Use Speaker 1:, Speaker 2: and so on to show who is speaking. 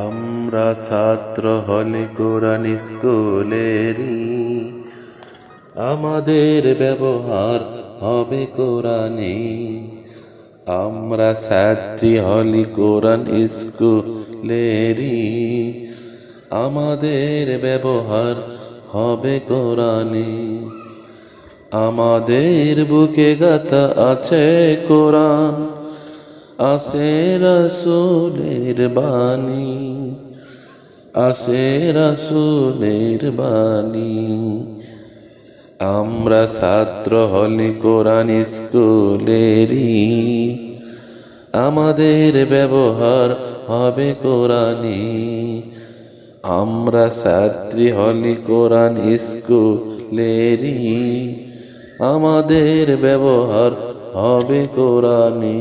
Speaker 1: আমরা ছাত্র হলে কোরআন স্কুলেরই, আমাদের ব্যবহার হবে কোরআনে। আমরা ছাত্রী হলে কোরআন স্কুলেরই, আমাদের ব্যবহার হবে কোরআনে। আমাদের বুকে গাথা আছে কোরআন, আছে রাসূলের বাণী, আছে রাসূলের বাণী। আমরা ছাত্র হলে কোরআন স্কুলেরই, আমাদের ব্যবহার হবে কোরআনে। আমরা ছাত্রী হলে কোরআন স্কুলেরই, আমাদের ব্যবহার হবে কোরআনে।